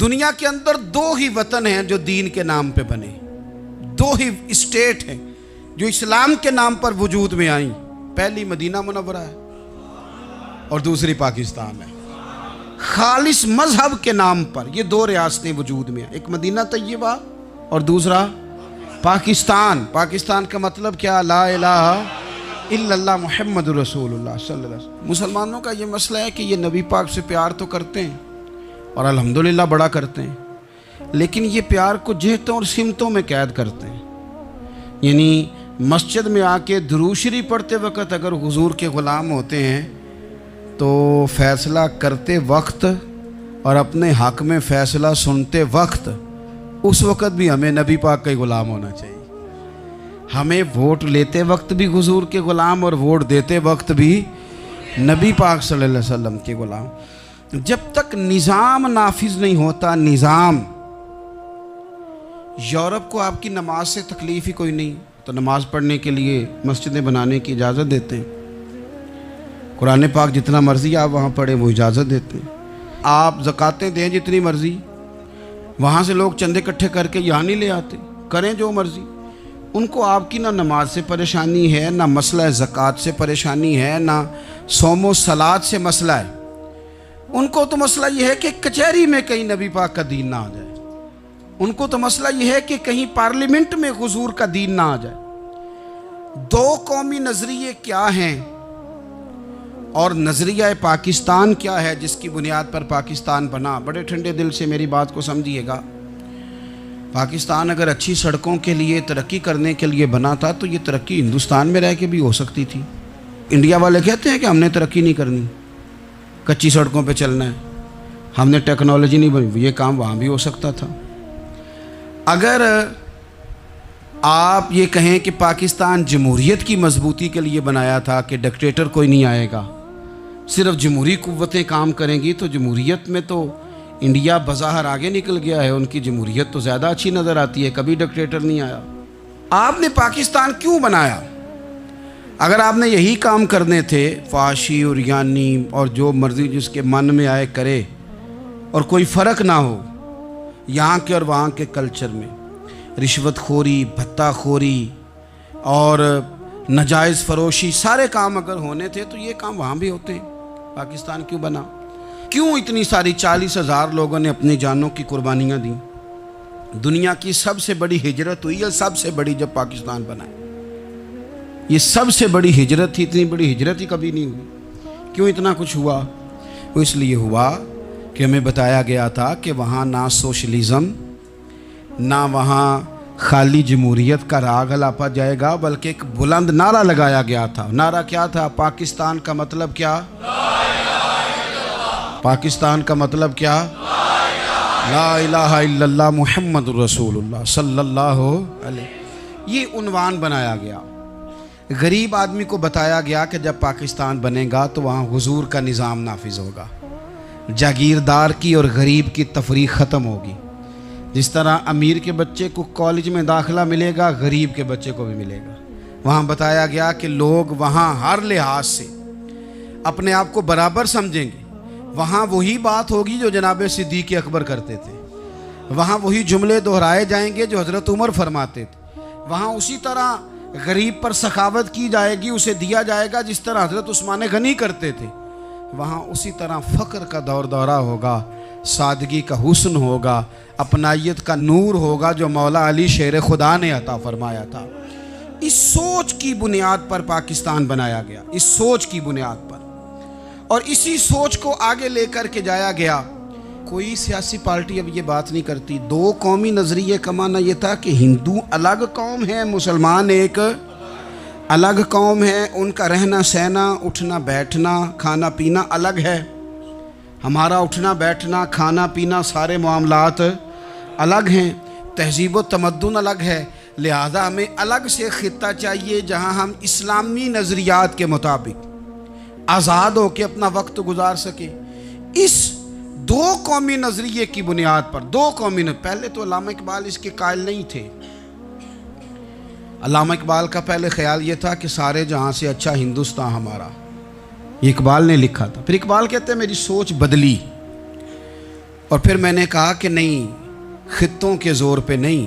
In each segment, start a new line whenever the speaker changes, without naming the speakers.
दुनिया के अंदर दो ही वतन हैं जो दीन के नाम पे बने, दो ही स्टेट हैं जो इस्लाम के नाम पर वजूद में आई। पहली मदीना मुनव्वरा है और दूसरी पाकिस्तान है। खालिस मजहब के नाम पर ये दो रियासतें वजूद में हैं, एक मदीना तैयबा और दूसरा पाकिस्तान। पाकिस्तान का मतलब क्या? ला इलाहा इल्लल्लाह मुहम्मदुर रसूलुल्लाह सल्लल्लाहु अलैहि वसल्लम। मुसलमानों का ये मसला है कि ये नबी पाक से प्यार तो करते हैं और अल्हम्दुलिल्लाह बड़ा करते हैं, लेकिन ये प्यार को जेहतों और सिमतों में कैद करते हैं। यानी मस्जिद में आके दुरूद शरीफ पढ़ते वक्त अगर हुजूर के ग़ुलाम होते हैं तो फ़ैसला करते वक्त और अपने हक़ में फ़ैसला सुनते वक्त उस वक़्त भी हमें नबी पाक का ही ग़ुलाम होना चाहिए। हमें वोट लेते वक्त भी हुजूर के ग़ुलाम और वोट देते वक्त भी नबी पाक सल्लल्लाहु अलैहि वसल्लम के ग़ुलाम। जब तक निज़ाम नाफिज नहीं होता, निज़ाम, यूरोप को आपकी नमाज से तकलीफ़ ही कोई नहीं, तो नमाज पढ़ने के लिए मस्जिदें बनाने की इजाज़त देते हैं। कुरान पाक जितना मर्ज़ी आप वहाँ पढ़ें वो इजाज़त देते हैं। आप ज़कातें दें जितनी मर्ज़ी, वहाँ से लोग चंदे इकट्ठे करके यहाँ नहीं ले आते, करें जो मर्ज़ी। उनको आपकी ना नमाज से परेशानी है, ना मसला ज़कात से परेशानी है, ना सोमो सलात से मसला है। उनको तो मसला ये है कि कचहरी में कहीं नबी पाक का दीन ना आ जाए। उनको तो मसला ये है कि कहीं पार्लियामेंट में हुजूर का दीन ना आ जाए। दो कौमी नज़रिए क्या हैं और नज़रिया पाकिस्तान क्या है जिसकी बुनियाद पर पाकिस्तान बना? बड़े ठंडे दिल से मेरी बात को समझिएगा। पाकिस्तान अगर अच्छी सड़कों के लिए, तरक्की करने के लिए बना था तो ये तरक्की हिंदुस्तान में रह के भी हो सकती थी। इंडिया वाले कहते हैं कि हमने तरक्की नहीं करनी, कच्ची सड़कों पे चलना है, हमने टेक्नोलॉजी नहीं बनी। ये काम वहाँ भी हो सकता था। अगर आप ये कहें कि पाकिस्तान जमहूरियत की मजबूती के लिए बनाया था कि डिक्टेटर कोई नहीं आएगा, सिर्फ जमहूरी कुव्वतें काम करेंगी, तो जमहूरियत में तो इंडिया बज़ाहिर आगे निकल गया है। उनकी जमहूरियत तो ज़्यादा अच्छी नज़र आती है, कभी डिक्टेटर नहीं आया। आपने पाकिस्तान क्यों बनाया? अगर आपने यही काम करने थे, फाशी और यानी और जो मर्ज़ी जिसके मन में आए करे और कोई फ़र्क ना हो यहाँ के और वहाँ के कल्चर में, रिश्वतखोरी, भत्ताखोरी और नाजायज़ फ़रोशी, सारे काम अगर होने थे तो ये काम वहाँ भी होते हैं। पाकिस्तान क्यों बना? क्यों इतनी सारी 40,000 लोगों ने अपनी जानों की कुर्बानियाँ दी? दुनिया की सबसे बड़ी हिजरत हुई है, सबसे बड़ी, जब पाकिस्तान बना। ये सबसे बड़ी हिजरत थी, इतनी बड़ी हिजरत ही कभी नहीं हुई। क्यों इतना कुछ हुआ? वो इसलिए हुआ कि हमें बताया गया था कि वहाँ ना सोशलिज़म, ना वहाँ खाली जमहूरियत का राग अलापा जाएगा, बल्कि एक बुलंद नारा लगाया गया था। नारा क्या था? पाकिस्तान का मतलब क्या? पाकिस्तान का मतलब क्या? ला इलाहा इल्लल्लाह मुहम्मदुर रसूलुल्लाह सल्लल्लाहु अलैहि। ये उन्वान बनाया गया। गरीब आदमी को बताया गया कि जब पाकिस्तान बनेगा तो वहाँ हुजूर का निज़ाम नाफिज होगा, जागीरदार की और गरीब की तफरीक ख़त्म होगी। जिस तरह अमीर के बच्चे को कॉलेज में दाखिला मिलेगा, गरीब के बच्चे को भी मिलेगा। वहाँ बताया गया कि लोग वहाँ हर लिहाज से अपने आप को बराबर समझेंगे। वहाँ वही बात होगी जो जनाब सिद्दीक़ अकबर करते थे। वहाँ वही जुमले दोहराए जाएंगे जो हज़रत उमर फरमाते थे। वहाँ उसी तरह गरीब पर सखावत की जाएगी, उसे दिया जाएगा जिस तरह हज़रत उस्मान गनी करते थे। वहाँ उसी तरह फ़क्र का दौर दौरा होगा, सादगी का हुस्न होगा, अपनायत का नूर होगा जो मौला अली शेर खुदा ने अता फरमाया था। इस सोच की बुनियाद पर पाकिस्तान बनाया गया, इस सोच की बुनियाद पर, और इसी सोच को आगे लेकर के जाया गया। कोई सियासी पार्टी अब ये बात नहीं करती। दो कौमी नज़रिए का माना ये था कि हिंदू अलग कौम है, मुसलमान एक अलग कौम है, उनका रहना सहना, उठना बैठना, खाना पीना अलग है। हमारा उठना बैठना, खाना पीना, सारे मामलात अलग हैं, तहजीब व तमद्दुन अलग है। लिहाजा हमें अलग से ख़ित्ता चाहिए जहाँ हम इस्लामी नज़रियात के मुताबिक आज़ाद हो के अपना वक्त गुजार सके। इस दो कौमी नज़रिए की बुनियाद पर, दो कौमी पहले तो अल्लामा इकबाल इसके कायल नहीं थे। अल्लामा इकबाल का पहले ख्याल ये था कि सारे जहाँ से अच्छा हिंदुस्तान हमारा, ये इकबाल ने लिखा था। फिर इकबाल कहते हैं मेरी सोच बदली और फिर मैंने कहा कि नहीं, खित्तों के ज़ोर पे नहीं,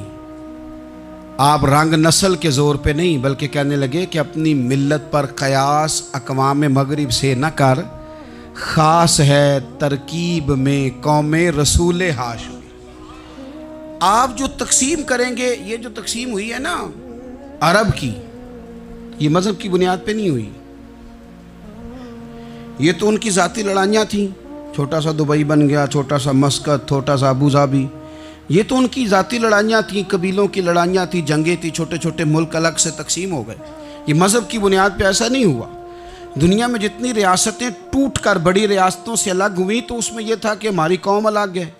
आप रंग नस्ल के ज़ोर पे नहीं, बल्कि कहने लगे कि अपनी मिल्लत पर क़यास अक़वाम मगरिब से न कर, ख़ास है तरकीब में कौम रसूल हाशमी। आप जो तकसीम करेंगे, ये जो तकसीम हुई है ना अरब की, ये मज़हब की बुनियाद पे नहीं हुई। ये तो उनकी ज़ाती लड़ाइयाँ थीं, छोटा सा दुबई बन गया, छोटा सा मस्कत, छोटा सा अबू धाबी, ये तो उनकी ज़ाती लड़ाइयाँ थीं, कबीलों की लड़ाइयाँ थीं, जंगें थी, छोटे छोटे मुल्क अलग से तकसीम हो गए। ये मज़हब की बुनियाद पे ऐसा नहीं हुआ। दुनिया में जितनी रियासतें टूट कर बड़ी रियासतों से अलग हुई, तो उसमें यह था कि हमारी कौम अलग है,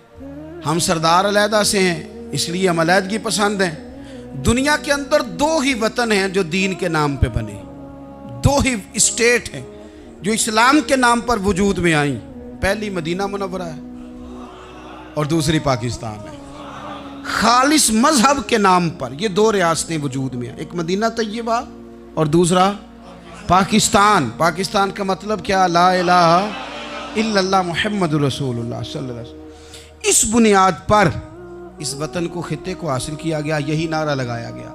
हम सरदार अलहदा से हैं, इसलिए हम अलहदगी पसंद हैं। दुनिया के अंदर दो ही वतन हैं जो दीन के नाम पे बने, दो ही स्टेट हैं जो इस्लाम के नाम पर वजूद में आई। पहली मदीना मुनव्वरा है और दूसरी पाकिस्तान है। खालिस मजहब के नाम पर ये दो रियासतें वजूद में हैं, एक मदीना तैयबा और दूसरा पाकिस्तान। पाकिस्तान का मतलब क्या? ला इलाहा इल्लल्लाह मुहम्मदुर रसूलुल्लाह सल्लल्लाहु अलैहि वसल्लम। इस बुनियाद पर इस वतन को, खित्ते को हासिल किया गया, यही नारा लगाया गया।